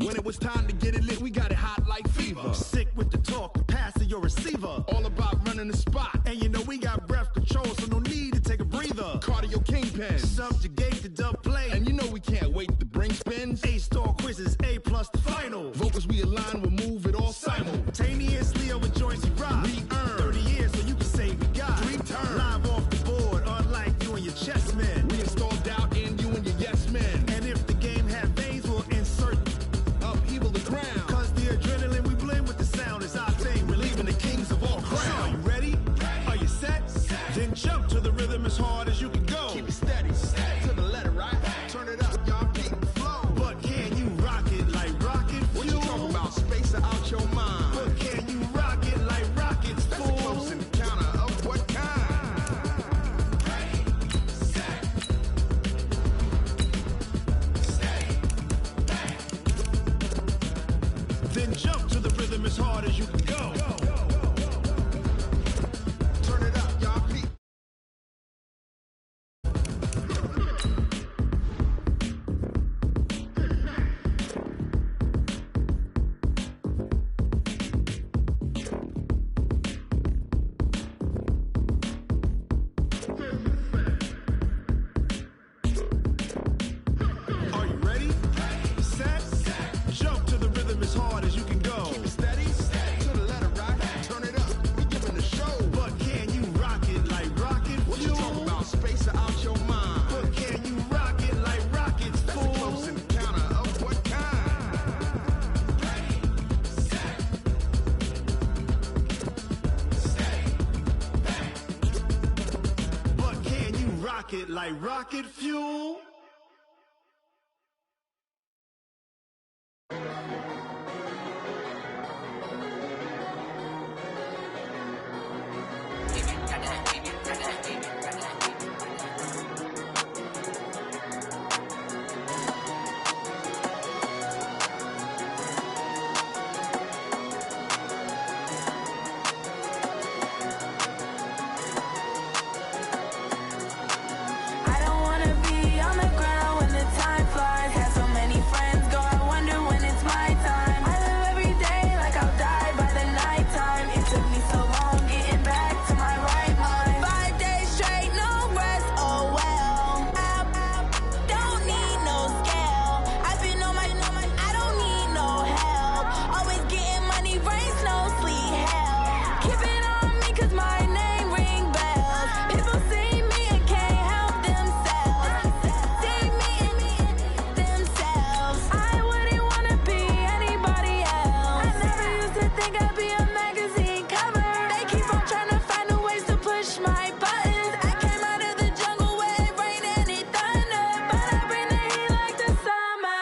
When it was time to get it lit, we got it hot like fever. Sick with the talk, the pass to your receiver. All about running the spot. And you know we got breath control, so no need to take a breather. Cardio kingpin. Subjugate the dub play. And you know we can't wait to bring spins. A-star quizzes, A+ the final. Vocals we align, we'll move it all simultaneously over joints we rock. We earn 30 years, so you can say we got 3 turns. Live off the board, unlike you and your chess men. We install doubt in you and your yes men. And if the game had veins, we'll insert upheaval the ground. Cause the adrenaline we blend with the sound is our thing. We're leaving the kings of all crowns. So are you ready? Are you set? Then jump to the rhythm as hard as you can go. Keep it steady, to the letter, right? Turn it up, y'all, keep the flow. But can you rock it like rocket fuel? What you talking about? Space out your mind. But can you rock it like rockets, That's fool? a close encounter of what kind? Then jump to the rhythm as hard as you can go. Turn it up, y'all, keep. Are you ready? Set? Jump to the rhythm as hard as you can go. Keep it steady, to the letter, right? Turn it up, we giving the show. But can you rock it like rocket What you fuel? talking about? Space out your mind. But can you rock it like rockets, That's a close fool? encounter of what kind? But can you rock it like rocket fuel? I don't wanna be on the ground when the time flies. Had so many friends go, I wonder when it's my time. I live every day like I'll die by the nighttime. It took me so long getting back to my right mind. 5 days straight, no rest, oh well. I don't need no scale. I've been on my, I don't need no help. Always getting money, rains, no sleet, hell. Keep it on me cause my name ring bells. People see me and can't help themselves. See me and themselves. I wouldn't wanna be anybody else. I never used to think I'd be a magazine cover. They keep on trying to find new ways to push my buttons. I came out of the jungle where it rained and it thunder, but I bring the heat like the summer.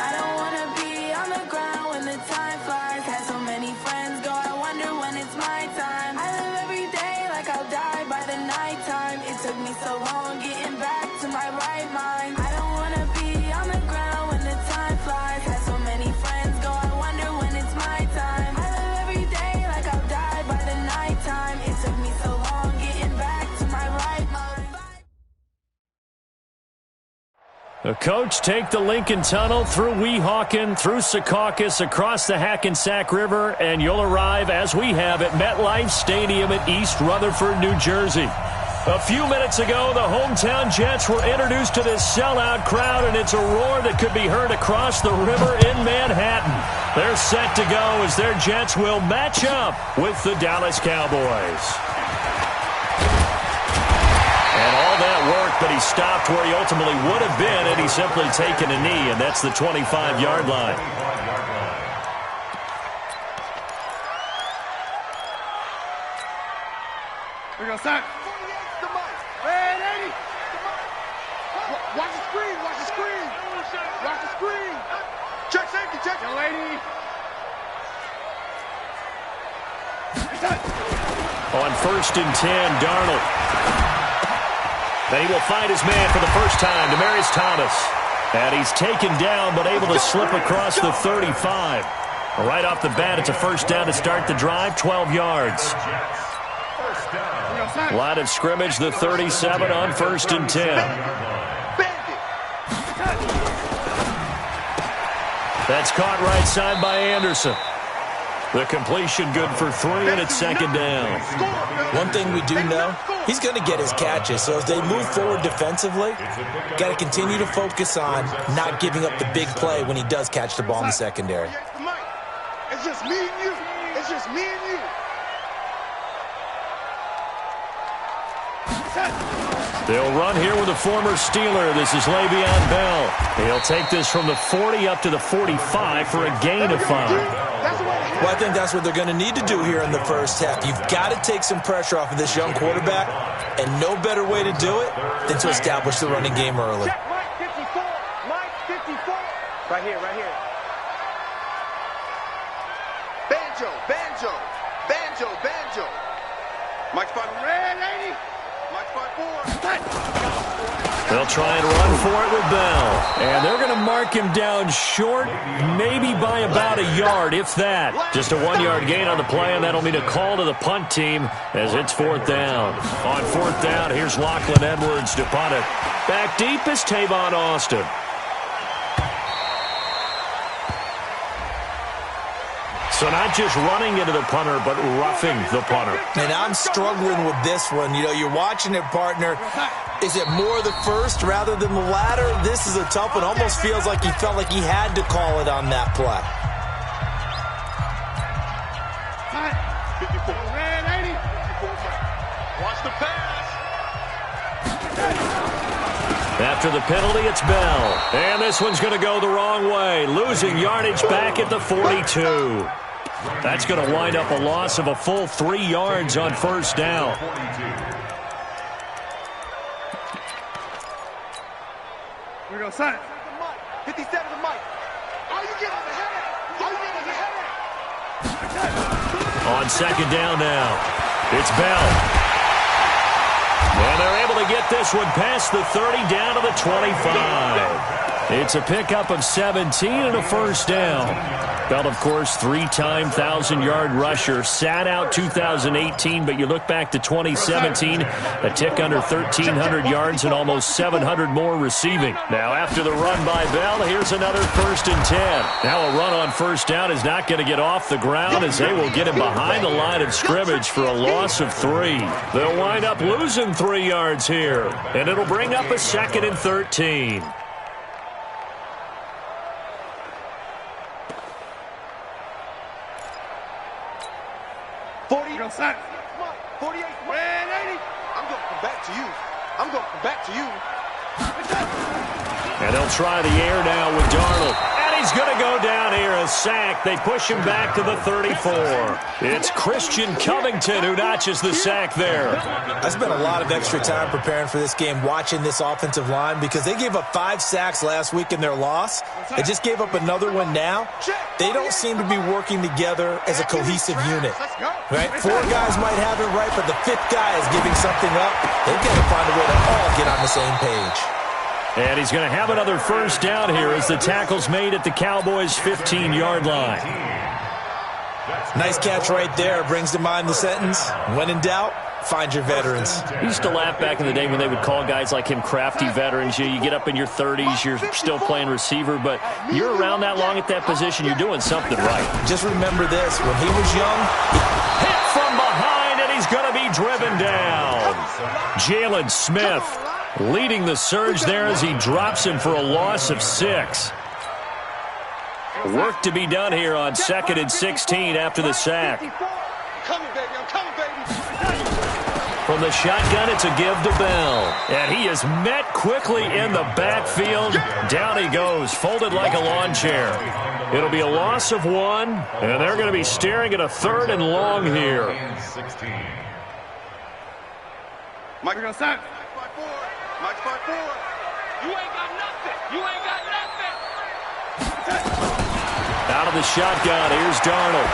I don't wanna be on the ground when the time flies. Had so many friends go, I wonder when it's my time. I live every day like I'll die by the nighttime. It took me so long getting back to my right mind. I don't wanna be on the ground when the time flies. Had so many friends go, I wonder when it's my time. I live every day like I'll die by the nighttime. It took me so long getting back to my right mind. The coach take the Lincoln Tunnel through Weehawken, through Secaucus, across the Hackensack River, and you'll arrive, as we have, at MetLife Stadium in East Rutherford, New Jersey. A few minutes ago, the hometown Jets were introduced to this sellout crowd, and it's a roar that could be heard across the river in Manhattan. They're set to go as their Jets will match up with the Dallas Cowboys. And all that work, but he stopped where he ultimately would have been had he simply taken a knee, and that's the 25-yard line. We're going to start. Red 80. Watch the screen. Watch the screen. Watch the screen. Check safety. Check. Young lady. On 1st and 10, Darnold. And he will find his man for the first time, Demaryius Thomas. And he's taken down but able to slip across the 35. Right off the bat, it's a first down to start the drive, 12 yards. Line of scrimmage, the 37 on 1st and 10. That's caught right side by Anderson. The completion good for 3, and it's second down. One thing we do know, he's going to get his catches. So as they move forward defensively, got to continue to focus on not giving up the big play when he does catch the ball in the secondary. It's just me and you. It's just me and you. They'll run here with a former Steeler. This is Le'Veon Bell. He'll take this from the 40 up to the 45 for a gain of 5. Well, I think that's what they're going to need to do here in the first half. You've got to take some pressure off of this young quarterback, and no better way to do it than to establish the running game early. Mike 54. Mike 54. Right here, right here. Banjo, banjo, banjo, banjo. Mike's 5. Red 80. Mike's 5-4. They'll try and run for it with Bell. And they're going to mark him down short, maybe by about a yard, if that. Just a 1-yard gain on the play, and that'll mean a call to the punt team as it's 4th down. On 4th down, here's Lachlan Edwards to punt it. Back deep is Tavon Austin. So not just running into the punter, but roughing the punter. And I'm struggling with this one. You know, you're watching it, partner. Is it more the first rather than the latter? This is a tough one. Almost feels like he felt like he had to call it on that play. 54. Red 80. 54. Watch the pass. After the penalty, it's Bell. And this one's going to go the wrong way. Losing yardage back at the 42. That's going to wind up a loss of a full 3 yards on 1st down. We're going to sign it. 57 to Mike. Are you getting the header? Are you getting the header? On 2nd down now, it's Bell. And they're able to get this one past the 30 down to the 25. It's a pickup of 17 and a 1st down. Bell, of course, 3-time 1,000-yard rusher. Sat out 2018, but you look back to 2017, a tick under 1,300 yards and almost 700 more receiving. Now, after the run by Bell, here's another 1st and 10. Now a run on 1st down is not going to get off the ground as they will get him behind the line of scrimmage for a loss of 3. They'll wind up losing 3 yards here, and it'll bring up a 2nd and 13. Set. 48. Red 80. I'm going to come back to you. I'm going to come back to you. And they'll try the air now with Darnold. And he's going to go down here, a sack. They push him back to the 34. It's Christian Covington who notches the sack there. I spent a lot of extra time preparing for this game, watching this offensive line, because they gave up 5 sacks last week in their loss. They just gave up another one now. They don't seem to be working together as a cohesive unit. Right? 4 guys might have it right, but the 5th guy is giving something up. They've got to find a way to all get on the same page. And he's going to have another 1st down here as the tackle's made at the Cowboys' 15-yard line. Nice catch right there. Brings to mind the sentence, when in doubt, find your veterans. I used to laugh back in the day when they would call guys like him crafty veterans. You get up in your 30s, you're still playing receiver, but you're around that long at that position, you're doing something right. Just remember this, when he was young, hit from behind, and he's going to be driven down. Jalen Smith leading the surge there as he drops him for a loss of 6. Work to be done here on 2nd and 16 after the sack. Coming, baby. I'm coming, baby. From the shotgun, it's a give to Bell. And he is met quickly in the backfield. Down he goes, folded like a lawn chair. It'll be a loss of 1, and they're going to be staring at a 3rd and long here. Mike, you're going to sack. Mike's 5-4. You ain't got nothing. You ain't got nothing. Out of the shotgun, here's Darnold.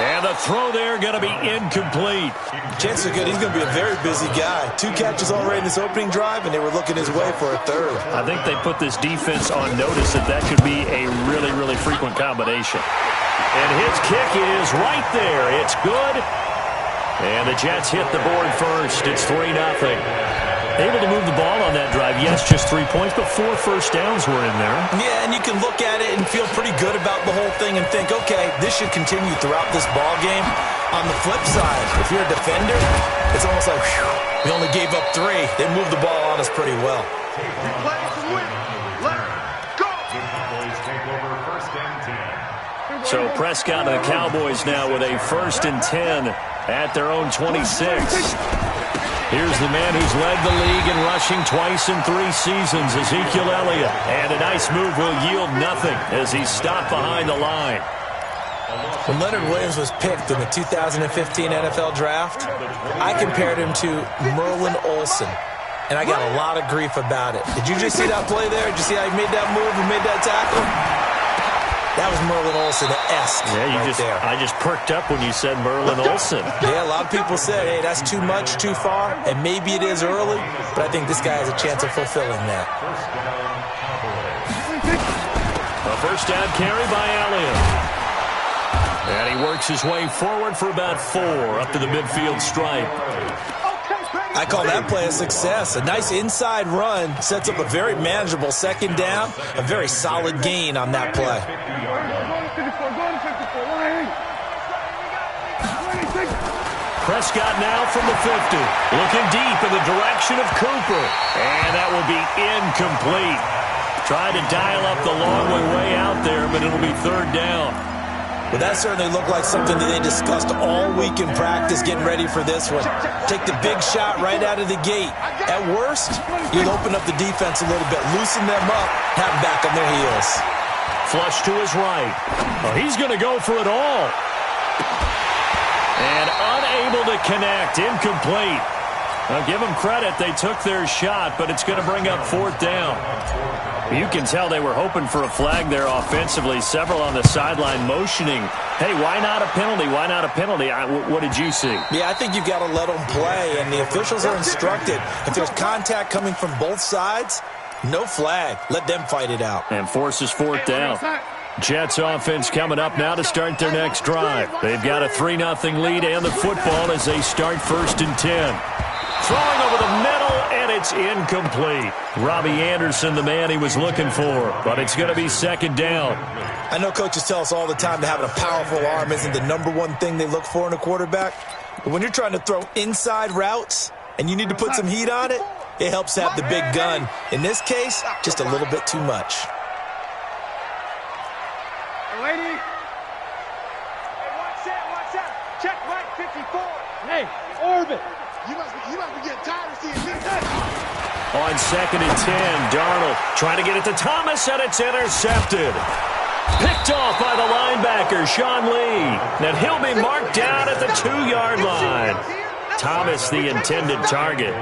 And the throw there going to be incomplete. Chances are good he's going to be a very busy guy. 2 catches already in this opening drive, and they were looking his way for a 3rd. I think they put this defense on notice that could be a really, really frequent combination. And his kick is right there. It's good. And the Jets hit the board first. It's 3-0. Able to move the ball on that drive. Yes, just 3 points, but 4 first downs were in there. Yeah, and you can look at it and feel pretty good about the whole thing and think, okay, this should continue throughout this ball game. On the flip side, if you're a defender, it's almost like, whew, we only gave up 3. They moved the ball on us pretty well. So Prescott and the Cowboys now with a 1st and 10 at their own 26. Here's the man who's led the league in rushing twice in 3 seasons, Ezekiel Elliott. And a nice move will yield nothing as he's stopped behind the line. When Leonard Williams was picked in the 2015 NFL Draft, I compared him to Merlin Olsen, and I got a lot of grief about it. Did you just see that play there? Did you see how he made that move and made that tackle? That was Merlin Olsen-esque there. I just perked up when you said Merlin Olsen. Yeah, a lot of people said, hey, that's too much, too far, and maybe it is early, but I think this guy has a chance of fulfilling that. A first down carry by Elliott. And he works his way forward for about 4 up to the midfield stripe. I call that play a success. A nice inside run sets up a very manageable 2nd down, a very solid gain on that play. Prescott now from the 50, looking deep in the direction of Cooper. And that will be incomplete. Tried to dial up the long way out there, but it'll be 3rd down. Well, that certainly looked like something that they discussed all week in practice getting ready for this one. Take the big shot right out of the gate. At worst, you'll open up the defense a little bit, loosen them up, have them back on their heels. Flush to his right. Oh, he's going to go for it all. And unable to connect, incomplete. Now, give them credit, they took their shot, but it's going to bring up 4th down. You can tell they were hoping for a flag there offensively. Several on the sideline motioning, hey, why not a penalty? Why not a penalty? What did you see? Yeah, I think you've got to let them play, and the officials are instructed. If there's contact coming from both sides, no flag. Let them fight it out. And forces 4th down. Jets offense coming up now to start their next drive. They've got a 3-0 lead and the football as they start 1st and 10. Throwing over the middle, and it's incomplete. Robbie Anderson, the man he was looking for, but it's going to be 2nd down. I know coaches tell us all the time that having a powerful arm isn't the #1 thing they look for in a quarterback. But when you're trying to throw inside routes and you need to put some heat on it, it helps to have the big gun. In this case, just a little bit too much. Lady. Hey, watch out. Check right, 54. Hey, orbit. You must be getting tired of seeing me. On 2nd and 10, Darnold trying to get it to Thomas, and it's intercepted. Picked off by the linebacker, Sean Lee. And he'll be marked down at the 2-yard line. Thomas, the intended target.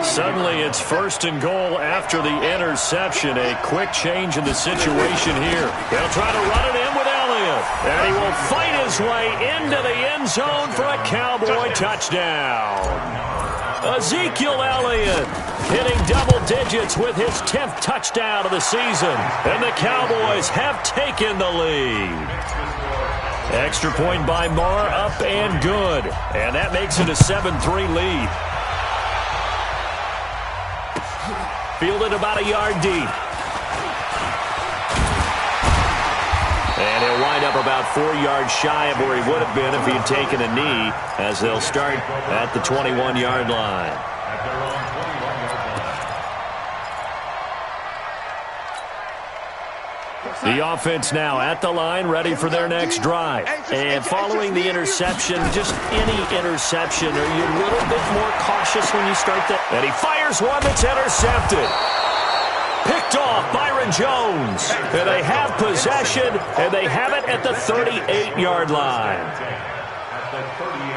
Suddenly, it's 1st and goal after the interception. A quick change in the situation here. They'll try to run it in with Elliott. And he will fight his way into the end zone for a Cowboy touchdown. Ezekiel Elliott hitting double digits with his 10th touchdown of the season. And the Cowboys have taken the lead. Extra point by Marr, up and good. And that makes it a 7-3 lead. Fielded about a yard deep. And he'll wind up about 4 yards shy of where he would have been if he had taken a knee, as they'll start at the 21-yard line. The offense now at the line, ready for their next drive. And following the interception, just any interception, are you a little bit more cautious when you start that? And he fires one that's intercepted. Picked off Byron Jones. And they have possession, and they have it at the 38-yard line.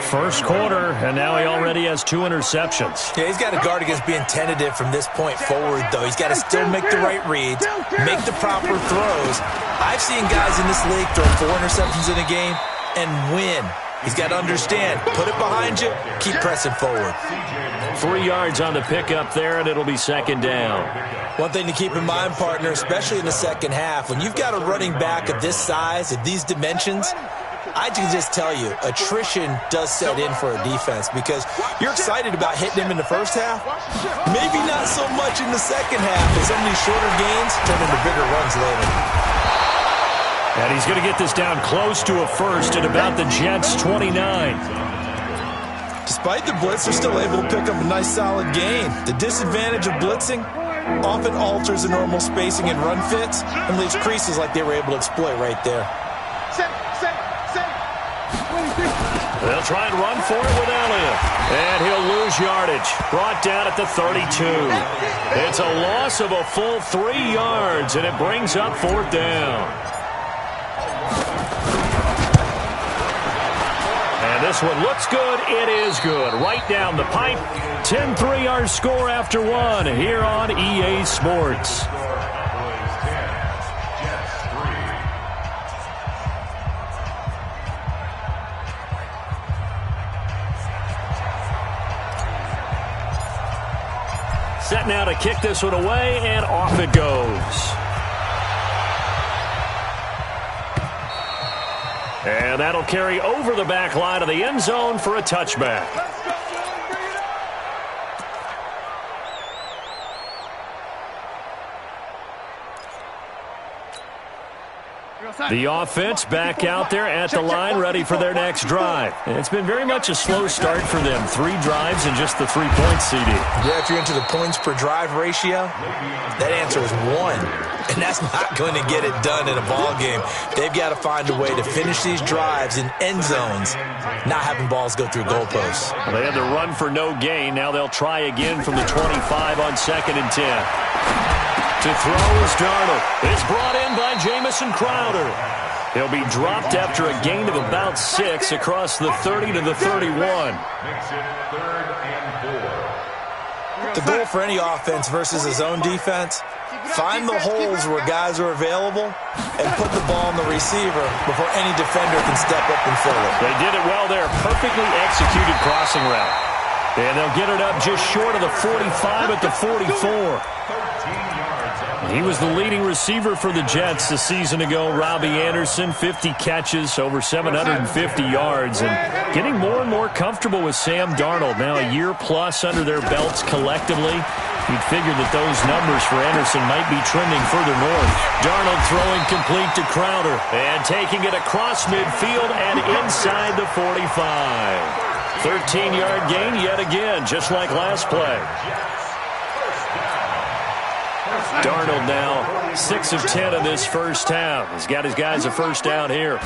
First quarter, and now he already has 2 interceptions. Yeah, he's got to guard against being tentative from this point forward, though. He's got to still make the right reads, make the proper throws. I've seen guys in this league throw 4 interceptions in a game and win. He's got to understand, put it behind you, keep pressing forward. 3 yards on the pickup there, and it'll be 2nd down. One thing to keep in mind, partner, especially in the second half, when you've got a running back of this size, of these dimensions, I can just tell you, attrition does set in for a defense because you're excited about hitting him in the first half. Maybe not so much in the second half as some of these shorter gains turn into bigger runs later. And he's going to get this down close to a first at about the Jets' 29. Despite the blitz, they're still able to pick up a nice solid gain. The disadvantage of blitzing often alters the normal spacing and run fits and leaves creases like they were able to exploit right there. They'll try and run for it with Elliott. And he'll lose yardage. Brought down at the 32. It's a loss of a full 3 yards, and it brings up 4th down. And this one looks good. It is good. Right down the pipe. 10-3 our score after 1 here on EA Sports. Set now to kick this one away, and off it goes. And that'll carry over the back line of the end zone for a touchback. The offense back out there at the line, ready for their next drive. It's been very much a slow start for them. 3 drives and just the 3 points, CD. Yeah, if you're into the points per drive ratio, that answer is 1. And that's not going to get it done in a ball game. They've got to find a way to finish these drives in end zones, not having balls go through goalposts. Well, they had to run for no gain. Now they'll try again from the 25 on 2nd and 10. To throw is Darnold. It's brought in by Jamison Crowder. He'll be dropped after a gain of about 6 across the 30 to the 31. The goal for any offense versus a zone defense, find the holes where guys are available and put the ball on the receiver before any defender can step up and fill it. They did it well there. Perfectly executed crossing route. And they'll get it up just short of the 45 at the 44. He was the leading receiver for the Jets a season ago. Robbie Anderson, 50 catches, over 750 yards, and getting more and more comfortable with Sam Darnold. Now a year plus under their belts collectively. You'd figure that those numbers for Anderson might be trending further north. Darnold throwing complete to Crowder and taking it across midfield and inside the 45. 13-yard gain yet again, just like last play. Darnold now 6 of 10 in this first half. He's got his guys a first down here.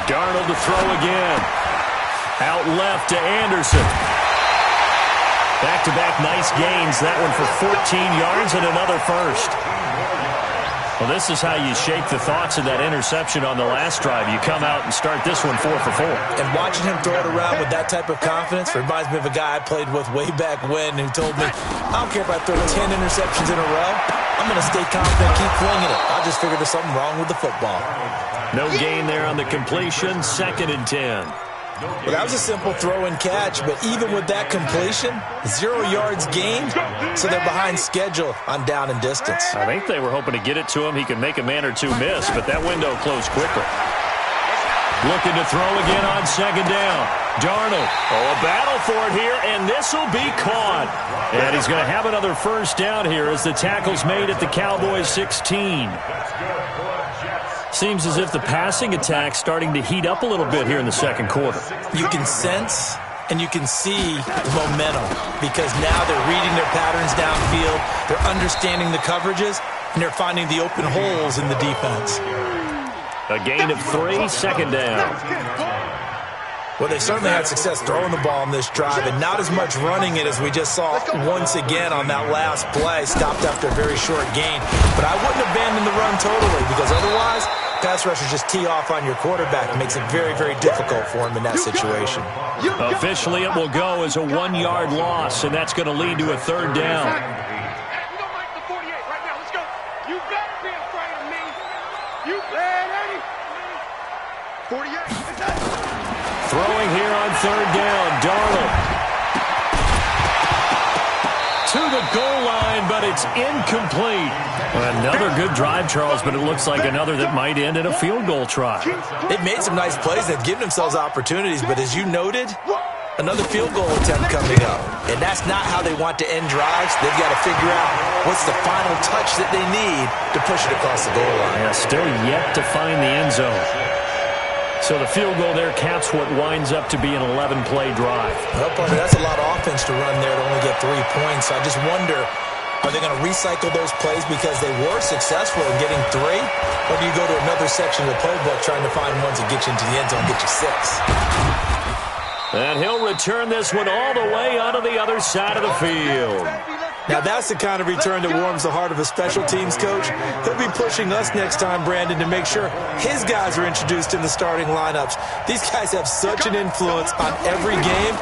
Darnold to throw again. Out left to Anderson. Back-to-back nice gains. That one for 14 yards and another first. Well, this is how you shake the thoughts of that interception on the last drive. You come out and start this one 4 for 4. And watching him throw it around with that type of confidence reminds me of a guy I played with way back when who told me, I don't care if I throw 10 interceptions in a row. I'm going to stay confident, keep flinging it. I just figured there's something wrong with the football. No gain there on the completion. 2nd and 10. Well, that was a simple throw and catch, but even with that completion, 0 yards gained, so they're behind schedule on down and distance. I think they were hoping to get it to him. He could make a man or two miss, but that window closed quickly. Looking to throw again on 2nd down. Darnold. Oh, a battle for it here, and this will be caught. And he's going to have another first down here as the tackle's made at the Cowboys 16. Seems as if the passing attack's starting to heat up a little bit here in the second quarter. You can sense and you can see the momentum because now they're reading their patterns downfield, they're understanding the coverages, and they're finding the open holes in the defense. A gain of 3, 2nd down. Well, they certainly had success throwing the ball on this drive and not as much running it as we just saw once again on that last play, stopped after a very short gain. But I wouldn't abandon the run totally because otherwise pass rushers just tee off on your quarterback. It makes it very, very difficult for him in that situation. Officially, it will go as a 1-yard loss, and that's going to lead to a 3rd down. You don't like the 48 right now. Let's go. You better be afraid of me. You better. 48. Throwing here on 3rd down. Darnold to the goal line, but it's incomplete. Another good drive, Charles, but it looks like another that might end in a field goal try. They've made some nice plays. They've given themselves opportunities, but as you noted, another field goal attempt coming up. And that's not how they want to end drives. They've got to figure out what's the final touch that they need to push it across the goal line. Yeah, still yet to find the end zone. So the field goal there caps what winds up to be an 11-play drive. Well, partner, that's a lot of offense to run there to only get 3 points. I just wonder, are they going to recycle those plays because they were successful in getting 3? Or do you go to another section of the playbook trying to find ones that get you into the end zone and get you 6? And he'll return this one all the way onto the other side of the field. Now, that's the kind of return that warms the heart of a special teams coach. He'll be pushing us next time, Brandon, to make sure his guys are introduced in the starting lineups. These guys have such an influence on every game.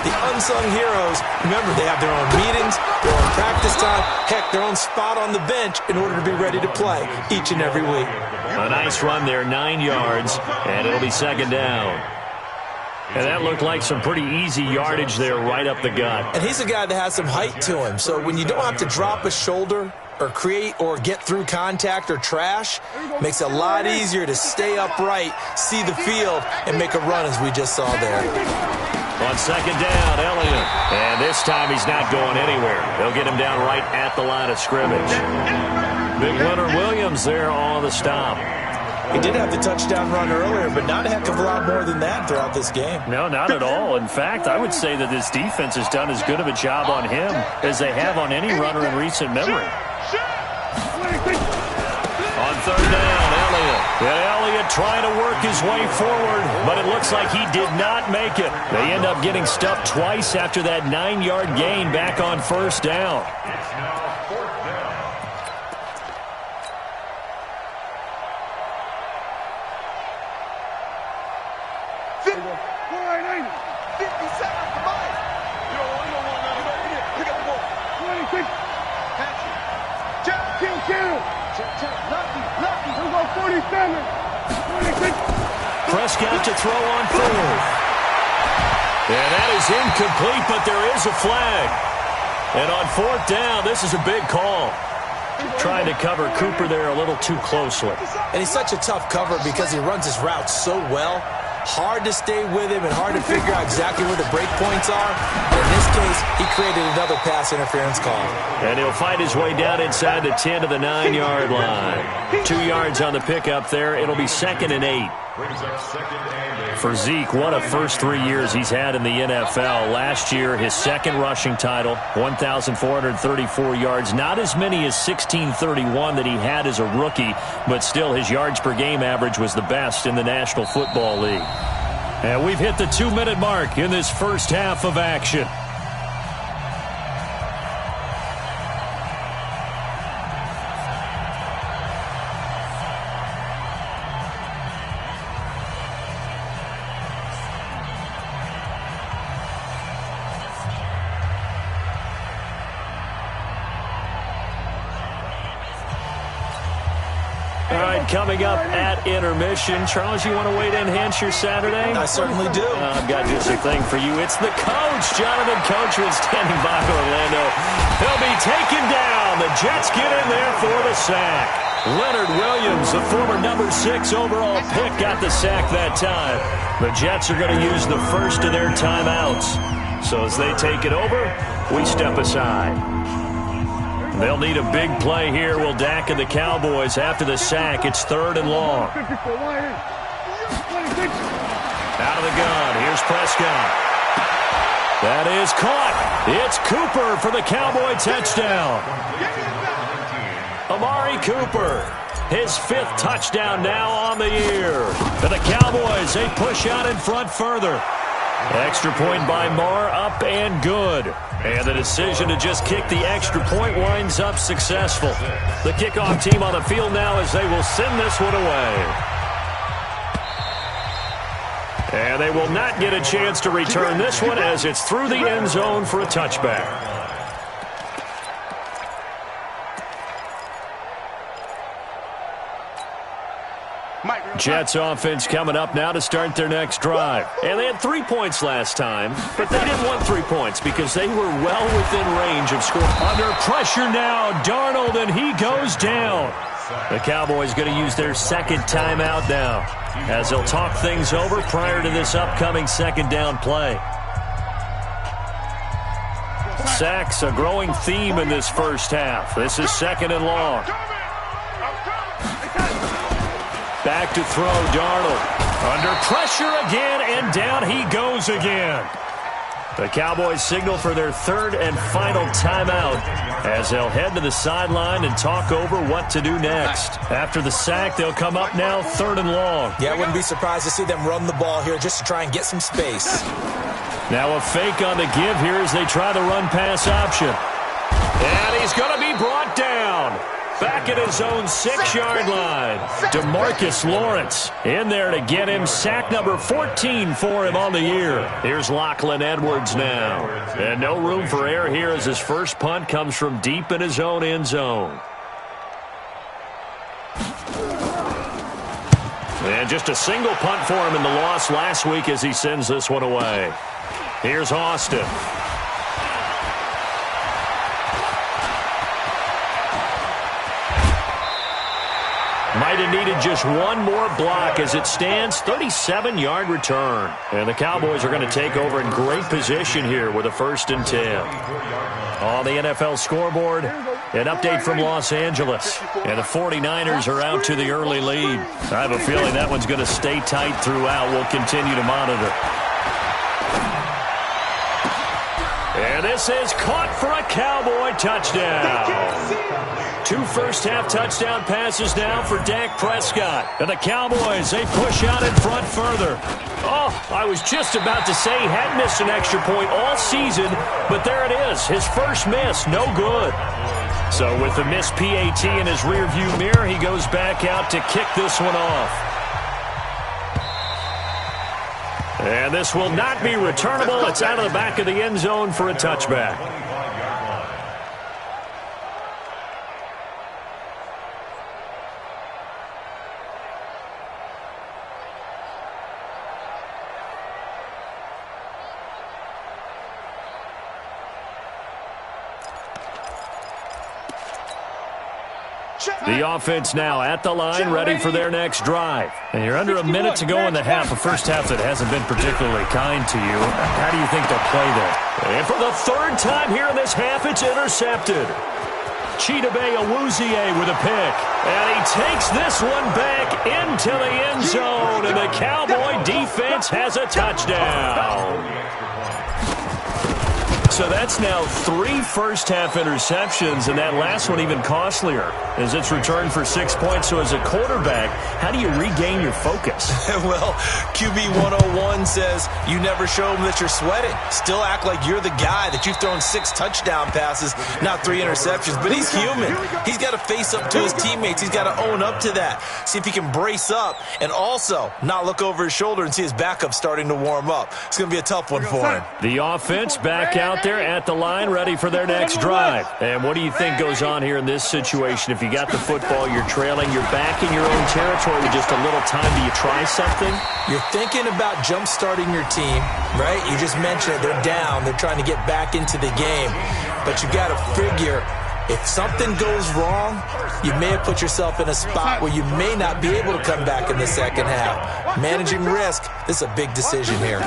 The unsung heroes, remember, they have their own meetings, their own practice time, heck, their own spot on the bench in order to be ready to play each and every week. A nice run there, 9 yards, and it'll be second down. And that looked like some pretty easy yardage there right up the gut. And he's a guy that has some height to him. So when you don't have to drop a shoulder or create or get through contact or trash, makes it a lot easier to stay upright, see the field, and make a run as we just saw there. On second down, Elliott. And this time he's not going anywhere. They'll get him down right at the line of scrimmage. Big Leonard Williams there on the stop. He did have the touchdown run earlier, but not a heck of a lot more than that throughout this game. No, not at all. In fact, I would say that this defense has done as good of a job on him as they have on any runner in recent memory. On third down, Elliott. And Elliott trying to work his way forward, but it looks like he did not make it. They end up getting stuffed twice after that 9-yard gain back on first down. Prescott to throw on fourth. And that is incomplete, but there is a flag. And on fourth down, this is a big call. Trying to cover Cooper there a little too closely. And he's such a tough cover because he runs his route so well. Hard to stay with him and hard to figure out exactly where the break points are. And in this case, he created another pass interference call. And he'll fight his way down inside the 10 to the 9-yard line. 2 yards on the pickup there. It'll be 2nd and 8. For Zeke, what a first 3 years he's had in the NFL. Last year, his second rushing title, 1,434 yards. Not as many as 1,631 that he had as a rookie, but still his yards per game average was the best in the National Football League. And we've hit the 2-minute mark in this first half of action. Coming up at intermission. Charles, you want to wait and enhance your Saturday? I certainly do. I've got just a thing for you. It's the coach, Jonathan Coachman, standing by Orlando. He'll be taken down. The Jets get in there for the sack. Leonard Williams, the former number 6 overall pick, got the sack that time. The Jets are going to use the first of their timeouts. So as they take it over, we step aside. They'll need a big play here. Will Dak and the Cowboys after the sack. It's 3rd and long. Out of the gun. Here's Prescott. That is caught. It's Cooper for the Cowboy touchdown. Amari Cooper. His 5th touchdown now on the year. For the Cowboys, they push out in front further. Extra point by Marr, up and good. And the decision to just kick the extra point winds up successful. The kickoff team on the field now as they will send this one away. And they will not get a chance to return this one as it's through the end zone for a touchback. Jets offense coming up now to start their next drive. And they had 3 points last time, but they didn't want 3 points because they were well within range of score. Under pressure now, Darnold, and he goes down. The Cowboys going to use their second timeout now as they'll talk things over prior to this upcoming second down play. Sacks, a growing theme in this first half. This is second and long. Back to throw, Darnold. Under pressure again, and down he goes again. The Cowboys signal for their third and final timeout as they'll head to the sideline and talk over what to do next. After the sack, they'll come up now third and long. Yeah, I wouldn't be surprised to see them run the ball here just to try and get some space. Now a fake on the give here as they try the run-pass option. And he's going to be brought down. Back at his own 6-yard line. DeMarcus Lawrence in there to get him sack number 14 for him on the year. Here's Lachlan Edwards now. And no room for error here as his first punt comes from deep in his own end zone. And just a single punt for him in the loss last week as he sends this one away. Here's Austin. Might have needed just one more block as it stands, 37-yard return. And the Cowboys are going to take over in great position here with a 1st and 10. On the NFL scoreboard, an update from Los Angeles. And the 49ers are out to the early lead. I have a feeling that one's going to stay tight throughout. We'll continue to monitor. And this is caught for a Cowboy touchdown. 2 first-half touchdown passes now for Dak Prescott. And the Cowboys, they push out in front further. Oh, I was just about to say he hadn't missed an extra point all season, but there it is. His first miss, no good. So with the missed PAT in his rearview mirror, he goes back out to kick this one off. And this will not be returnable. It's out of the back of the end zone for a touchback. The offense now at the line, ready for their next drive. And you're under a minute to go in the half, a first half that hasn't been particularly kind to you. How do you think they'll play that? And for the third time here in this half, it's intercepted. Chidobe Awuzie with a pick. And he takes this one back into the end zone. And the Cowboy defense has a touchdown. So that's now 3 first-half interceptions, and that last one even costlier as it's returned for 6 points. So as a quarterback, how do you regain your focus? Well, QB 101 says you never show them that you're sweating. Still act like you're the guy that you've thrown 6 touchdown passes, not 3 interceptions. But he's human. He's got to face up to his teammates. He's got to own up to that. See if he can brace up and also not look over his shoulder and see his backup starting to warm up. It's going to be a tough one for him. The offense back out there at the line, ready for their next drive. And what do you think goes on here in this situation? If you got the football, you're trailing, you're back in your own territory with just a little time. Do you try something? You're thinking about jump-starting your team, right? You just mentioned it. They're down. They're trying to get back into the game. But you got to figure, if something goes wrong, you may have put yourself in a spot where you may not be able to come back in the second half. Managing risk, this is a big decision here.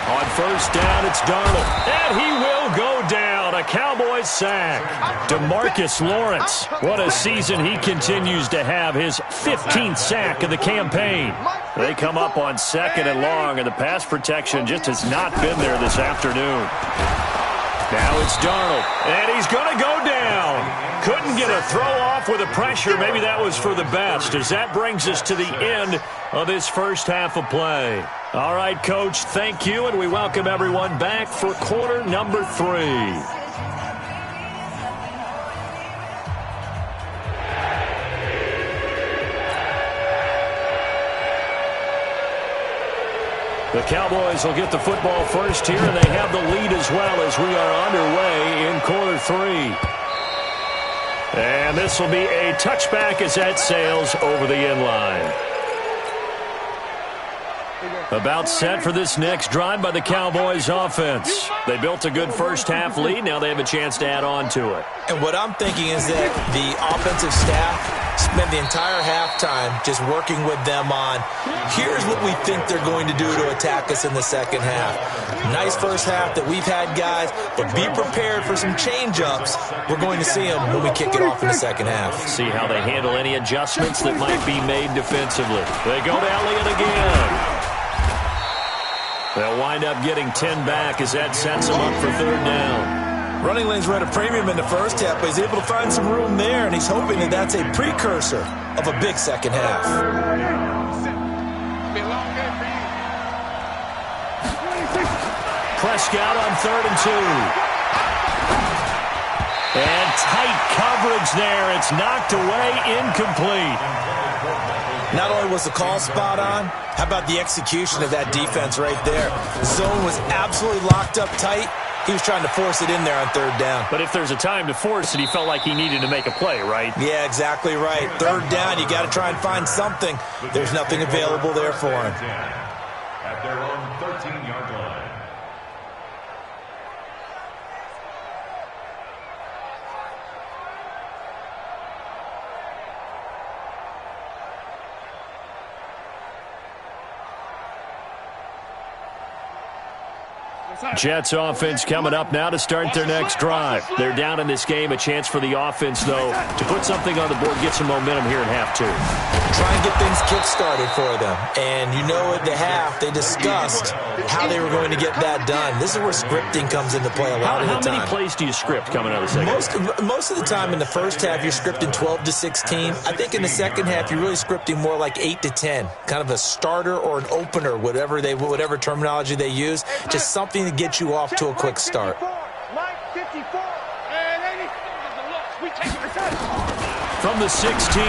On first down, it's Darnold. And he will go down. A Cowboys sack. DeMarcus Lawrence. What a season he continues to have. His 15th sack of the campaign. They come up on 2nd and long, and the pass protection just has not been there this afternoon. Now it's Darnold. And he's going to go down. Couldn't get a throw off with the pressure. Maybe that was for the best, as that brings us to the end of this first half of play. All right, Coach, thank you, and we welcome everyone back for quarter number 3. The Cowboys will get the football first here, and they have the lead as well as we are underway in quarter 3. And this will be a touchback as that sails over the end line. About set for this next drive by the Cowboys offense. They built a good first-half lead. Now they have a chance to add on to it. And what I'm thinking is that the offensive staff spent the entire halftime just working with them on, here's what we think they're going to do to attack us in the second half. Nice first half that we've had, guys, but be prepared for some change-ups. We're going to see them when we kick it off in the second half. See how they handle any adjustments that might be made defensively. They go to Elliott again. They'll wind up getting 10 back as that sets them up for third down. Running lanes were at a premium in the first half, but he's able to find some room there, and he's hoping that that's a precursor of a big second half. Prescott on 3rd and 2. And tight coverage there. It's knocked away, incomplete. Not only was the call spot on, how about the execution of that defense right there? The zone was absolutely locked up tight. He was trying to force it in there on 3rd down. But if there's a time to force it, he felt like he needed to make a play, right? Yeah, exactly right. 3rd down, you got to try and find something. There's nothing available there for him. At their own 13-yard line. Jets offense coming up now to start their next drive. They're down in this game. A chance for the offense, though, to put something on the board, get some momentum here in half 2. Try and get things kick-started for them. And you know at the half, they discussed how they were going to get that done. This is where scripting comes into play a lot of the time. How many plays do you script coming out of the second? Most of the time in the first half, you're scripting 12 to 16. I think in the second half, you're really scripting more like 8 to 10. Kind of a starter or an opener, whatever terminology they use. Just something to get you off to a quick start. From the 16,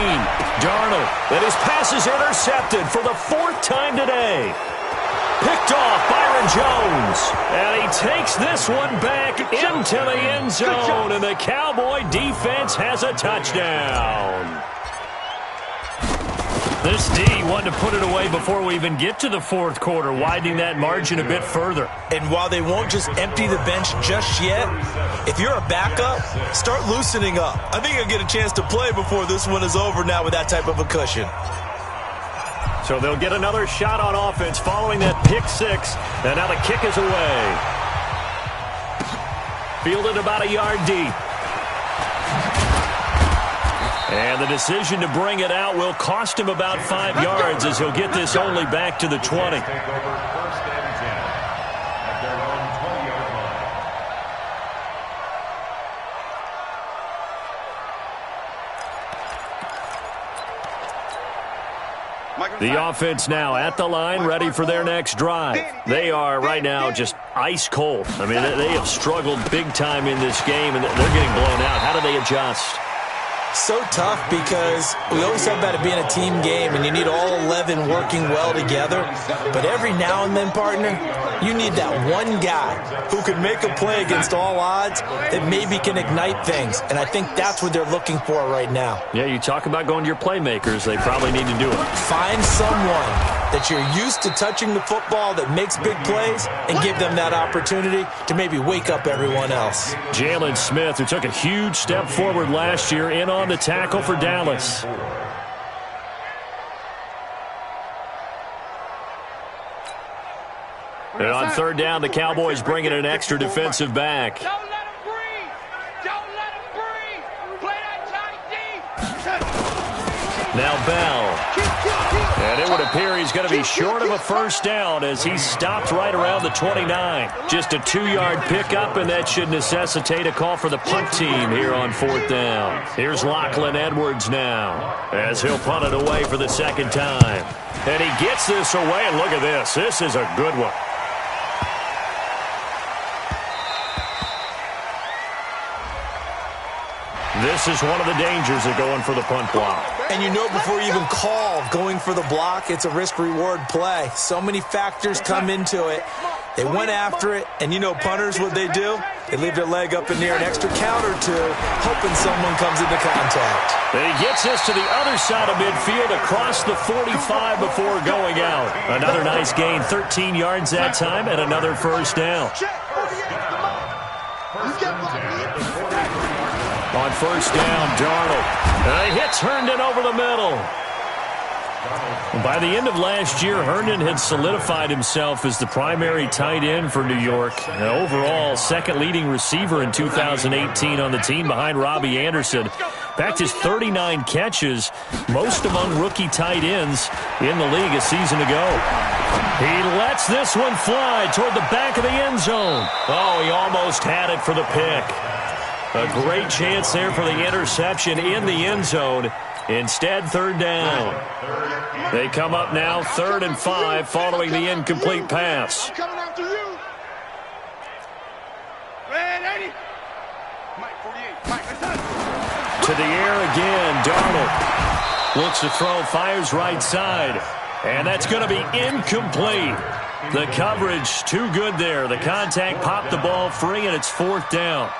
Darnold, and his pass is intercepted for the 4th time today. Picked off Byron Jones, and he takes this one back into the end zone, and the Cowboy defense has a touchdown. This D wanted to put it away before we even get to the 4th quarter, widening that margin a bit further. And while they won't just empty the bench just yet, if you're a backup, start loosening up. I think you'll get a chance to play before this one is over now with that type of a cushion. So they'll get another shot on offense following that pick 6, and now the kick is away. Fielded about a yard deep. And the decision to bring it out will cost him about 5 yards as he'll get this only back to the 20. The offense now at the line, ready for their next drive. They are right now just ice cold. I mean, they have struggled big time in this game, and they're getting blown out. How do they adjust? So tough because we always talk about it being a team game and you need all 11 working well together. But every now and then, partner, you need that one guy who can make a play against all odds that maybe can ignite things. And I think that's what they're looking for right now. Yeah, you talk about going to your playmakers. They probably need to do it. Find someone that you're used to touching the football that makes big plays and give them that opportunity to maybe wake up everyone else. Jalen Smith, who took a huge step forward last year, in on the tackle for Dallas. And on 3rd down, the Cowboys bring in an extra defensive back. Don't let him breathe. Don't let him breathe. Play that tight D. Now Bell. And it would appear he's going to be short of a first down as he stopped right around the 29. Just a 2-yard pickup, and that should necessitate a call for the punt team here on 4th down. Here's Lachlan Edwards now as he'll punt it away for the 2nd time. And he gets this away, and look at this. This is a good one. This is one of the dangers of going for the punt block. And you know before you even call going for the block, it's a risk-reward play. So many factors come into it. They went after it, and you know punters, what they do? They leave their leg up in the air an extra count or two, hoping someone comes into contact. He gets this to the other side of midfield across the 45 before going out. Another nice gain, 13 yards that time, and another first down. On first down, Darnold. He hits Herndon over the middle. By the end of last year, Herndon had solidified himself as the primary tight end for New York. And overall, second leading receiver in 2018 on the team behind Robbie Anderson. Backed his 39 catches, most among rookie tight ends in the league a season ago. He lets this one fly toward the back of the end zone. Oh, he almost had it for the pick. A great chance there for the interception in the end zone. Instead, third down. They come up now, 3rd and 5, following the incomplete pass. Coming after you. Red 80. Mike 48. Mike, to the air again, Darnold. Looks to throw, fires right side. And that's going to be incomplete. The coverage too good there. The contact popped the ball free, and it's 4th down.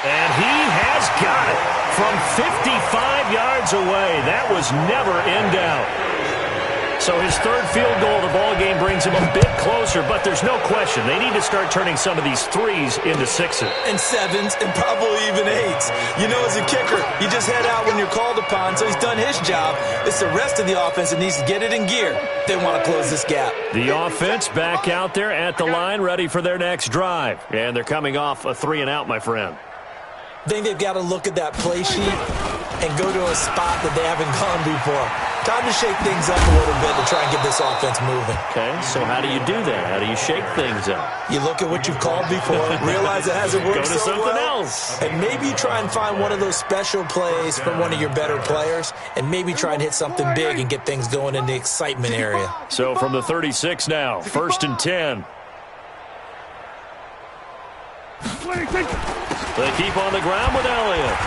And he has got it from 55 yards away. That was never in doubt. So his 3rd field goal of the ball game brings him a bit closer, but there's no question they need to start turning some of these 3s into 6s. And 7s and probably even 8s. You know, as a kicker, you just head out when you're called upon, so he's done his job. It's the rest of the offense that needs to get it in gear. They want to close this gap. The offense back out there at the line, ready for their next drive. And they're coming off a 3-and-out, my friend. I think they've got to look at that play sheet and go to a spot that they haven't gone before. Time to shake things up a little bit to try and get this offense moving. Okay, so how do you do that? How do you shake things up? You look at what you've called before, realize it hasn't worked go to so something well, else. and maybe you try and find one of those special plays from one of your better players, and maybe try and hit something big and get things going in the excitement area. So from the 36 now, 1st and 10. They keep on the ground with Elliott.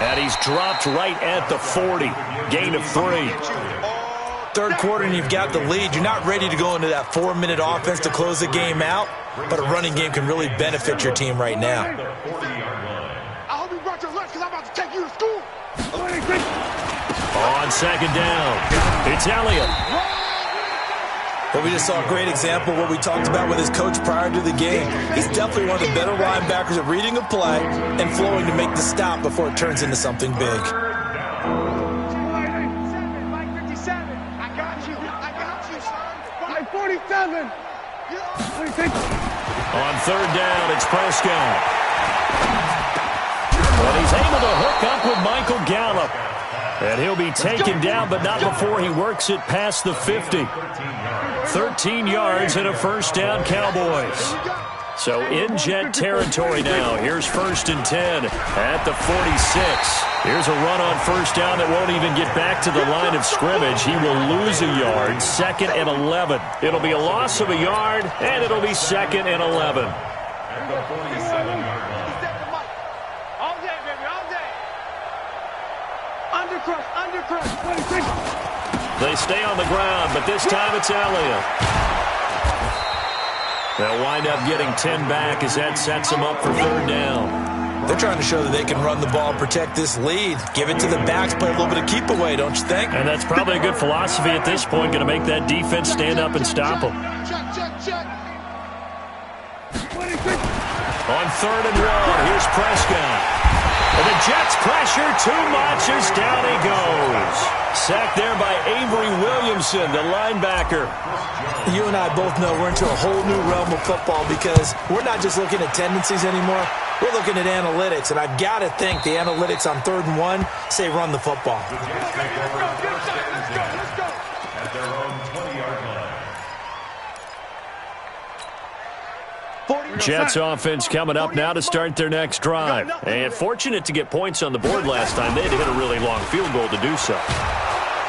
And he's dropped right at the 40. Gain of 3. 3rd quarter and you've got the lead. You're not ready to go into that 4-minute offense to close the game out, but a running game can really benefit your team right now. I hope you brought your lunch because I'm about to take you to school. On 2nd down, it's Elliott. Well, we just saw a great example of what we talked about with his coach prior to the game. He's definitely one of the better linebackers at reading a play and flowing to make the stop before it turns into something big. Mike 57. I got you, son. Mike 47. On 3rd down, it's Prescott. But he's able to hook up with Michael Gallup. And he'll be taken down, but not before he works it past the 50. 13 yards and a 1st down, Cowboys. So in Jet territory now. Here's 1st and 10 at the 46. Here's a run on 1st down that won't even get back to the line of scrimmage. He will lose a yard. 2nd and 11. It'll be a loss of a yard, and it'll be 2nd and 11. They stay on the ground, but this time it's Elliott. They'll wind up getting 10 back as that sets them up for 3rd down. They're trying to show that they can run the ball, protect this lead. Give it to the backs, play a little bit of keep away, don't you think? And that's probably a good philosophy at this point, going to make that defense stand up and stop them. On 3rd and 1, here's Prescott. And the Jets pressure too much as down he goes. Sacked there by Avery Williamson, the linebacker. You and I both know we're into a whole new realm of football because we're not just looking at tendencies anymore. We're looking at analytics, and I've got to think the analytics on 3rd and 1 say run the football. Let's go. At their own 20-yard line. Jets offense coming up now to start their next drive. And fortunate to get points on the board last time. They had to hit a really long field goal to do so.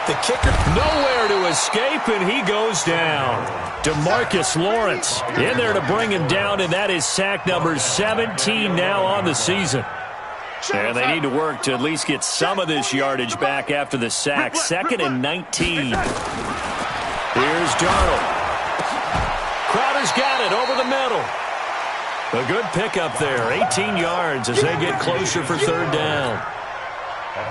The kicker nowhere to escape, and he goes down. DeMarcus Lawrence in there to bring him down, and that is sack number 17 now on the season. And they need to work to at least get some of this yardage back after the sack. 2nd and 19. Here's Darnold. Crowder's got it over the middle. A good pickup there. 18 yards as they get closer for 3rd down.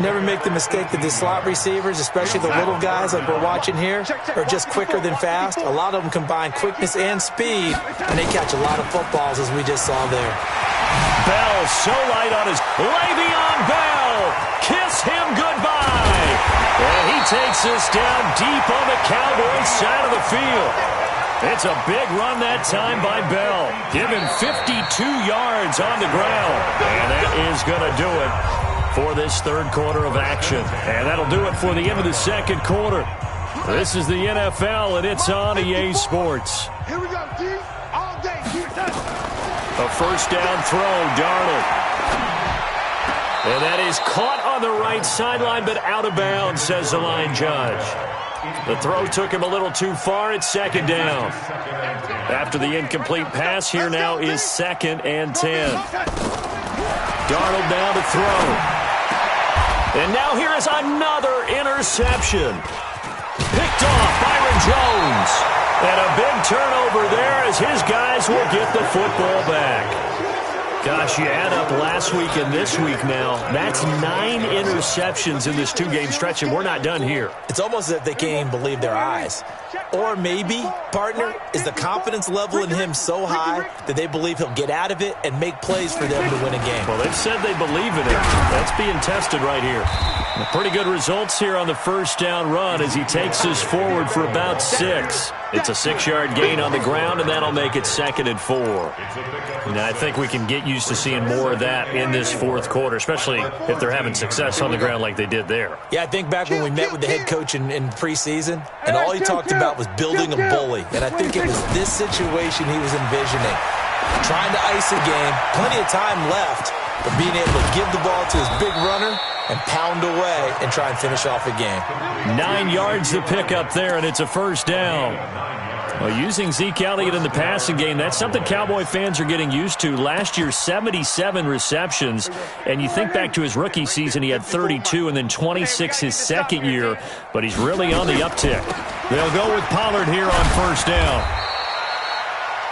Never make the mistake that the slot receivers, especially the little guys like we're watching here, are just quicker than fast. A lot of them combine quickness and speed, and they catch a lot of footballs, as we just saw there. Bell so light on his Le'Veon Bell. Kiss him goodbye. And he takes this down deep on the Cowboys side of the field. It's a big run that time by Bell. Give him 52 yards on the ground. And that is going to do it for this 3rd quarter of action. And that'll do it for the end of the 2nd quarter. This is the NFL, and it's on EA Sports. Here we go, D. All day. A 1st down throw, Darnold. And that is caught on the right sideline, but out of bounds, says the line judge. The throw took him a little too far. It's 2nd down. After the incomplete pass, here now is 2nd and 10. Darnold down to throw. And now here is another interception. Picked off Byron Jones. And a big turnover there as his guys will get the football back. Gosh, you add up last week and this week now. That's 9 interceptions in this 2-game stretch, and we're not done here. It's almost as if they can't even believe their eyes. Or maybe, partner, is the confidence level in him so high that they believe he'll get out of it and make plays for them to win a game. Well, they've said they believe in it. That's being tested right here. Pretty good results here on the 1st down run as he takes us forward for about 6. It's a 6-yard gain on the ground, and that'll make it 2nd and 4. Now, I think we can get used to seeing more of that in this 4th quarter, especially if they're having success on the ground like they did there. Yeah, I think back when we met with the head coach in preseason, and all he talked about was building a bully. And I think it was this situation he was envisioning. Trying to ice a game, plenty of time left, but being able to give the ball to his big runner and pound away and try and finish off a game. 9 yards to pick up there, and it's a 1st down. Well, using Zeke Elliott in the passing game, that's something Cowboy fans are getting used to. Last year, 77 receptions, and you think back to his rookie season, he had 32 and then 26 his 2nd year, but he's really on the uptick. They'll go with Pollard here on 1st down.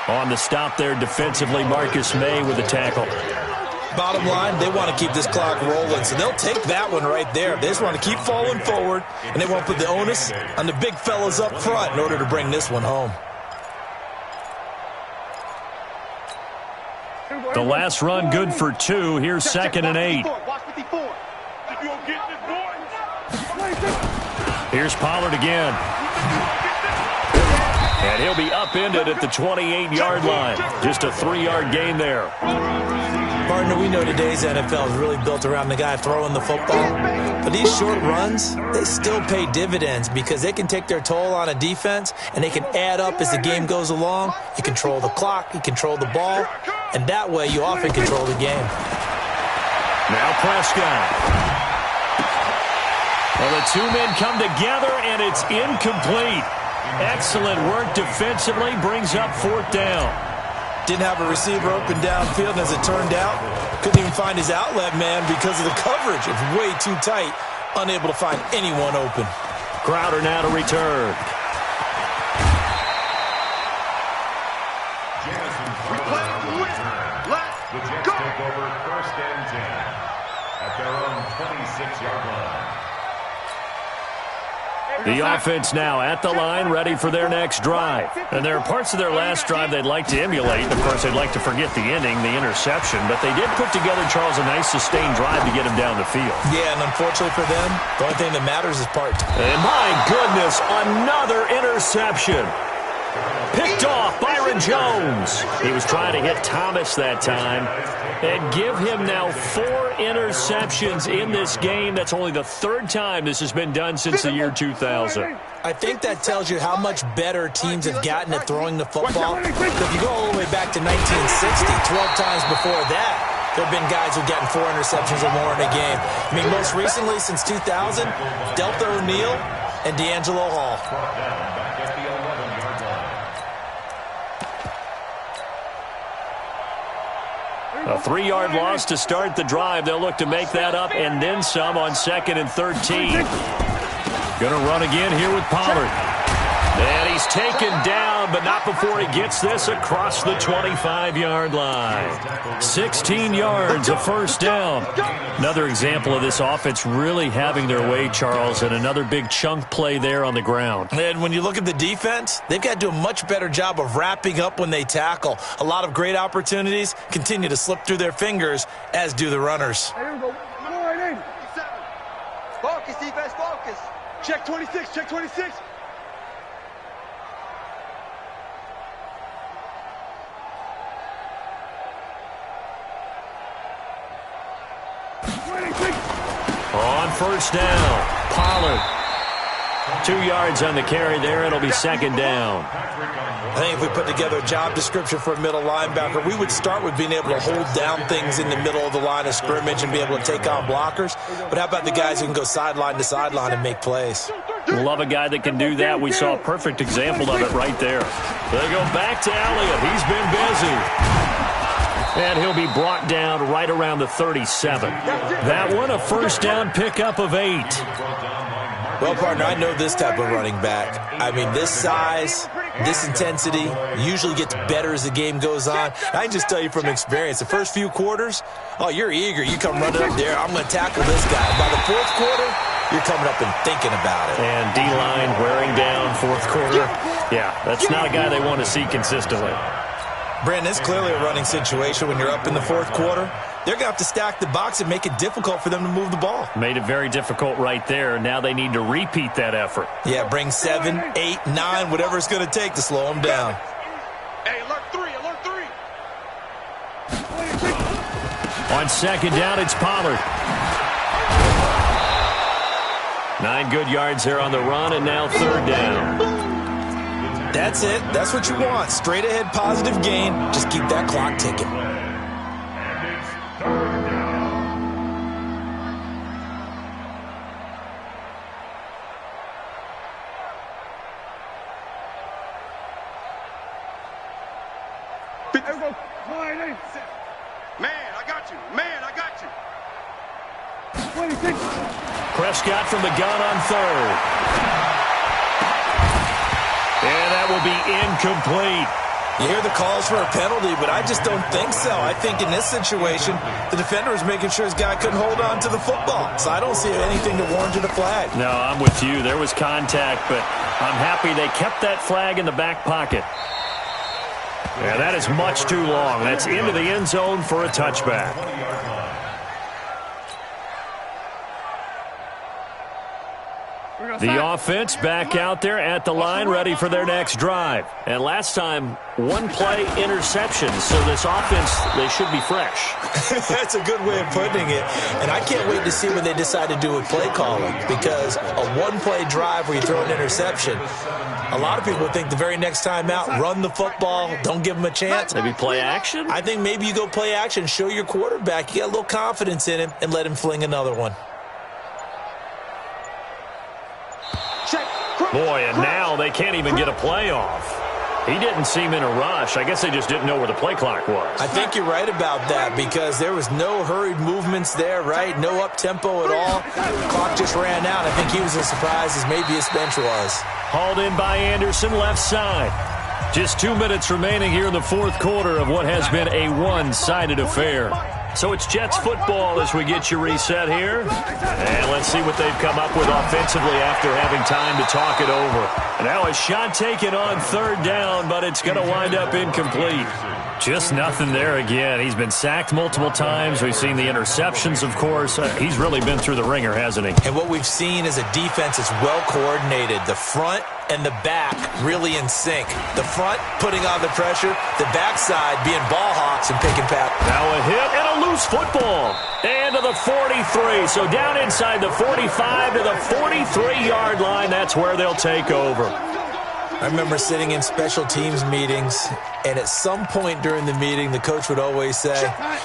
On the stop there defensively, Marcus May with a tackle. Bottom line, they want to keep this clock rolling, so they'll take that one right there. They just want to keep falling forward, and they won't put the onus on the big fellas up front in order to bring this one home. The last run good for 2. Here's 2nd and 8. Here's Pollard again. And he'll be upended at the 28-yard line. Just a 3-yard gain there. Partner, we know today's NFL is really built around the guy throwing the football. But these short runs, they still pay dividends because they can take their toll on a defense, and they can add up as the game goes along. You control the clock, you control the ball, and that way you often control the game. Now Prescott. Well, the 2 men come together, and it's incomplete. Excellent work defensively, brings up 4th down. Didn't have a receiver open downfield, and as it turned out, couldn't even find his outlet man because of the coverage. It was way too tight, unable to find anyone open. Crowder now to return. The Jets take over 1st and 10 at their own 26-yard line. The offense now at the line, ready for their next drive. And there are parts of their last drive they'd like to emulate. Of course, they'd like to forget the ending, the interception. But they did put together, Charles, a nice sustained drive to get him down the field. Yeah, and unfortunately for them, the only thing that matters is part 2. And my goodness, another interception. Picked off Byron Jones. He was trying to hit Thomas that time. And give him now 4 interceptions in this game. That's only the 3rd time this has been done since the year 2000. I think that tells you how much better teams have gotten at throwing the football. If you go all the way back to 1960, 12 times before that, there have been guys who've gotten 4 interceptions or more in a game. I mean, most recently, since 2000, Delta O'Neal and D'Angelo Hall. A 3-yard loss to start the drive. They'll look to make that up and then some on 2nd and 13. Going to run again here with Pollard. And he's taken down, but not before he gets this across the 25-yard line. 16 yards, a first down. Another example of this offense really having their way, Charles, and another big chunk play there on the ground. And when you look at the defense, they've got to do a much better job of wrapping up when they tackle. A lot of great opportunities continue to slip through their fingers, as do the runners. Focus, defense, focus. Check 26, check 26. On first down, Pollard. 2 yards on the carry there. It'll be 2nd down. I think if we put together a job description for a middle linebacker, we would start with being able to hold down things in the middle of the line of scrimmage and be able to take on blockers. But how about the guys who can go sideline to sideline and make plays? Love a guy that can do that. We saw a perfect example of it right there. They go back to Elliott. He's been busy. And he'll be brought down right around the 37. That one, a first down pickup of 8. Well, partner, I know this type of running back. I mean, this size, this intensity usually gets better as the game goes on. I can just tell you from experience, the first few quarters, oh, you're eager. You come running up there, I'm going to tackle this guy. By the fourth quarter, you're coming up and thinking about it. And D-line wearing down fourth quarter. Yeah, that's not a guy they want to see consistently. Brandon, it's clearly a running situation when you're up in the fourth quarter. They're going to have to stack the box and make it difficult for them to move the ball. Made it very difficult right there. Now they need to repeat that effort. Yeah, bring 7, 8, 9, whatever it's going to take to slow them down. Hey, alert 3, alert 3. On 2nd down, it's Pollard. 9 good yards there on the run, and now 3rd down. That's it. That's what you want. Straight ahead, positive gain. Just keep that clock ticking. Man, I got you. Man, I got you. Prescott from the gun on 3rd. And that will be incomplete. You hear the calls for a penalty, but I just don't think so. I think in this situation, the defender was making sure his guy couldn't hold on to the football. So I don't see anything to warrant a flag. No, I'm with you. There was contact, but I'm happy they kept that flag in the back pocket. Yeah, that is much too long. That's into the end zone for a touchback. The offense back out there at the line, ready for their next drive. And last time, 1-play interception. So this offense, they should be fresh. That's a good way of putting it. And I can't wait to see what they decide to do with play calling. Because a 1-play drive where you throw an interception, a lot of people think the very next time out, run the football, don't give them a chance. Maybe play action? I think maybe you go play action, show your quarterback you got a little confidence in him, and let him fling another one. Boy, and now they can't even get a play off. He didn't seem in a rush. I guess they just didn't know where the play clock was. I think you're right about that because there was no hurried movements there, right? No up-tempo at all. The clock just ran out. I think he was as surprised as maybe his bench was. Hauled in by Anderson, left side. Just 2 minutes remaining here in the fourth quarter of what has been a one-sided affair. So it's Jets football as we get you reset here. And let's see what they've come up with offensively after having time to talk it over. Now a shot taken on 3rd down, but it's going to wind up incomplete. Just nothing there again. He's been sacked multiple times. We've seen the interceptions, of course. He's really been through the ringer, hasn't he? And what we've seen is a defense that's well coordinated. The front and the back really in sync. The front putting on the pressure, the backside being ball hawks and picking pack. Now a hit and a loose football. And to the 43. So down inside the 45 to the 43-yard line. That's where they'll take over. I remember sitting in special teams meetings, and at some point during the meeting, the coach would always say,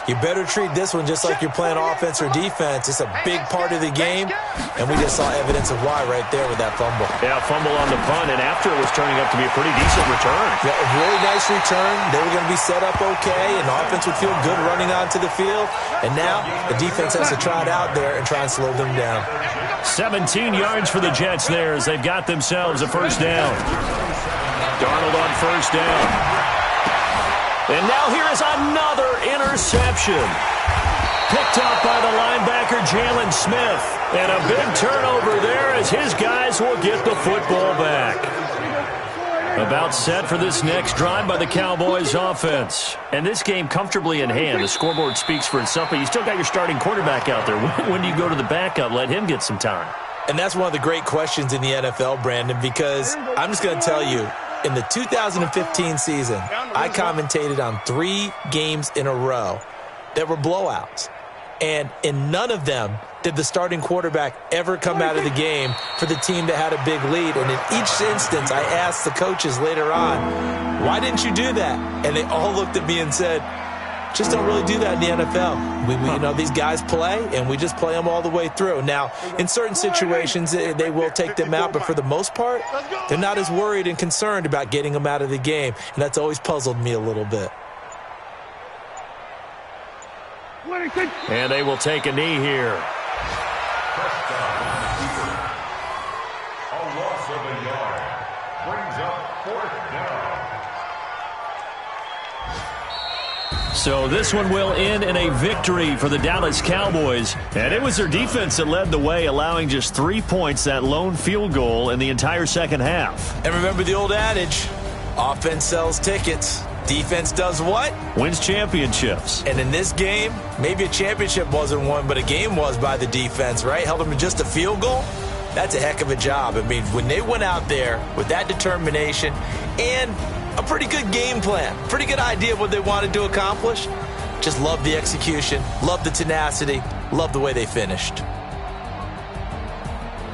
you better treat this one just like you're playing offense or defense. It's a big part of the game, and we just saw evidence of why right there with that fumble. Yeah, fumble on the punt, and after it was turning up to be a pretty decent return. Yeah, a really nice return. They were going to be set up okay, and the offense would feel good running onto the field. And now the defense has to try it out there and try and slow them down. 17 yards for the Jets there as they've got themselves a first down. Darnold on first down. And now here is another interception. Picked up by the linebacker, Jalen Smith. And a big turnover there as his guys will get the football back. About set for this next drive by the Cowboys offense. And this game comfortably in hand. The scoreboard speaks for itself, but you still got your starting quarterback out there. When do you go to the backup? Let him get some time. And that's one of the great questions in the NFL, Brandon, because I'm just going to tell you, in the 2015 season, I commentated on 3 games in a row that were blowouts. And in none of them did the starting quarterback ever come out of the game for the team that had a big lead. And in each instance, I asked the coaches later on, why didn't you do that? And they all looked at me and said, just don't really do that in the NFL. We you know, these guys play, and we just play them all the way through. Now, in certain situations, they will take them out, but for the most part, they're not as worried and concerned about getting them out of the game, and that's always puzzled me a little bit. And they will take a knee here. A loss of a yard. Brings up fourth down. So this one will end in a victory for the Dallas Cowboys. And it was their defense that led the way, allowing just 3 points, that lone field goal in the entire second half. And remember the old adage, offense sells tickets. Defense does what? Wins championships. And in this game, maybe a championship wasn't won, but a game was by the defense, right? Held them to just a field goal. That's a heck of a job. I mean, when they went out there with that determination and a pretty good game plan, pretty good idea of what they wanted to accomplish, just love the execution, love the tenacity, love the way they finished.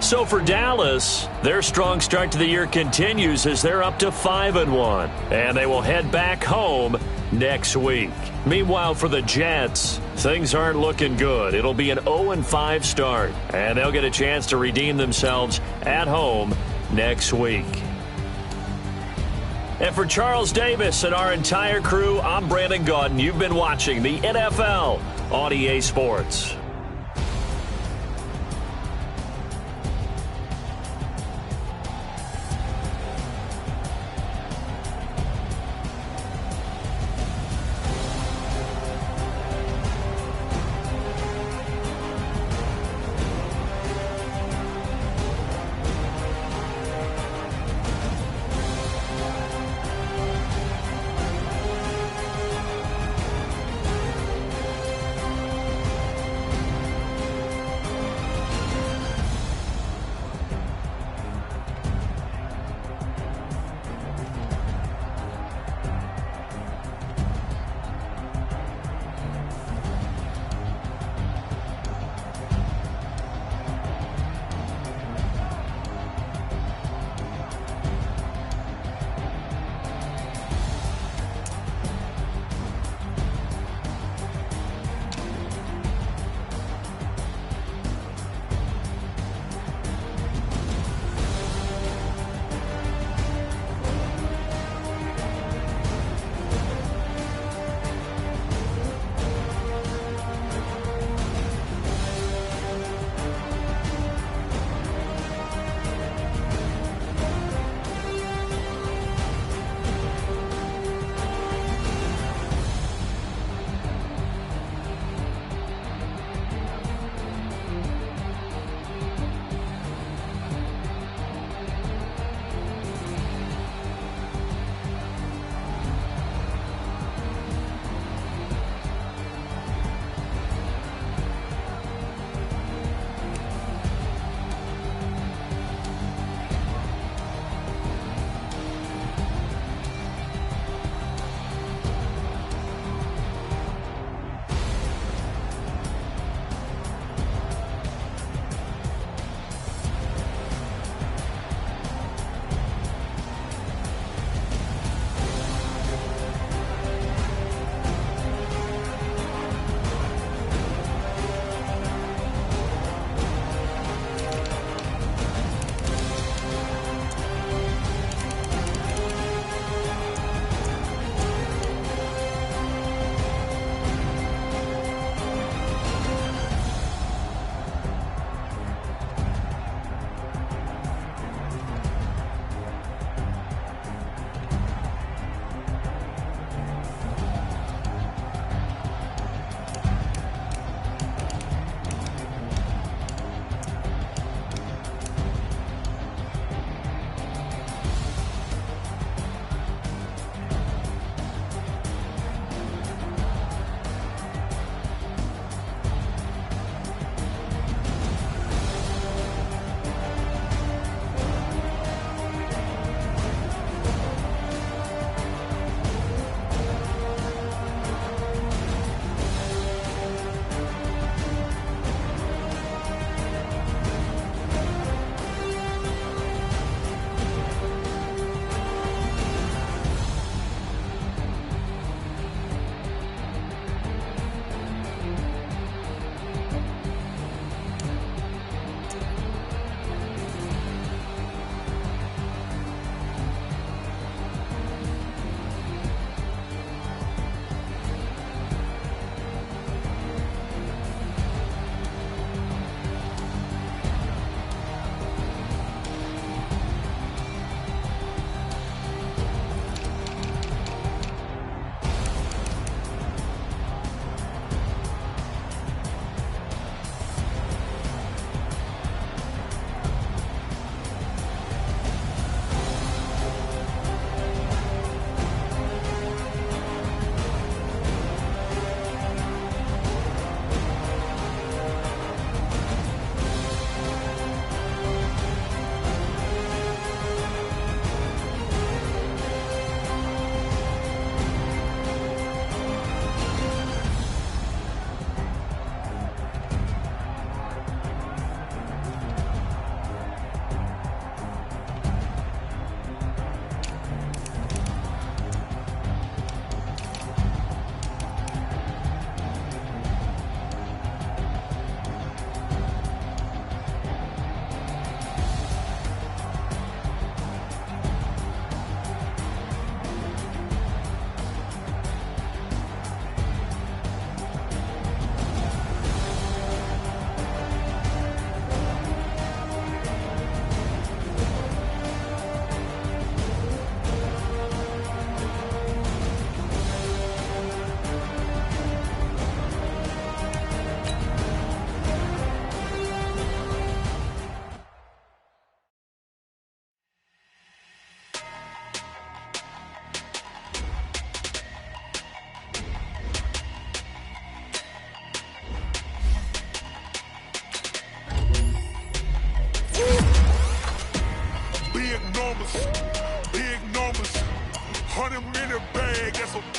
So for Dallas, their strong start to the year continues as they're up to 5-1. And they will head back home next week. Meanwhile, for the Jets, things aren't looking good. It'll be an 0-5 start. And they'll get a chance to redeem themselves at home next week. And for Charles Davis and our entire crew, I'm Brandon Gaudin. You've been watching the NFL on EA Sports.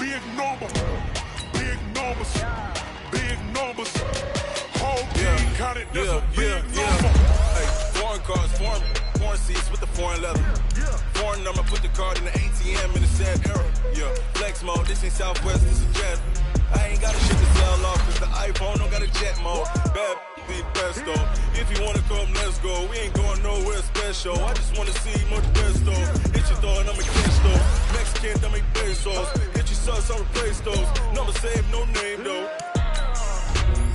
big number. Big numbers. Big numbers. Whole team counted, that's a big number. Hey, foreign cars, foreign seats with the foreign leather. Foreign number, put the card in the ATM in the sad era. Yeah, flex mode, this ain't Southwest, this is Jet. I ain't got a shit to sell off, cause the iPhone don't got a jet mode. Bad be best though. If you wanna come, let's go. We ain't going nowhere special. I just wanna see much best though. Hit your door and I'ma catch those. Mexican, don't make pesos. Hit your sus, I'll replace those. Number save, no name though.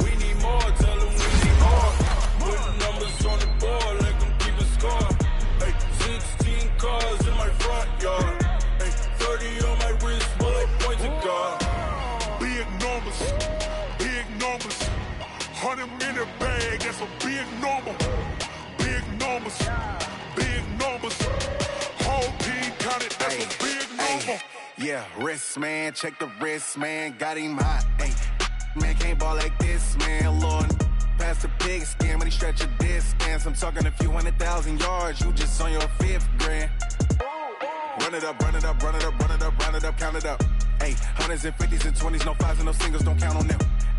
We need more, tell them we need more. Putting numbers on the board, let them keep a score. Hey, 16 cars in my front yard. Hey, 30 on my wrist, bullet points of God. Big numbers. Big numbers. 100 in the bag, that's a big number. Big numbers. Big numbers. Whole team counted, that's a big number. Yeah, wrist man, check the wrist man, got him hot. Ay, man can't ball like this, man. Lord, past the pig skin when he stretch a distance. I'm talking a few 100,000 yards, you just on your 5th grand. Run it up, run it up, run it up, run it up, run it up, count it up. Hey, hundreds and 50s and 20s, no 5s and no singles, don't count on them.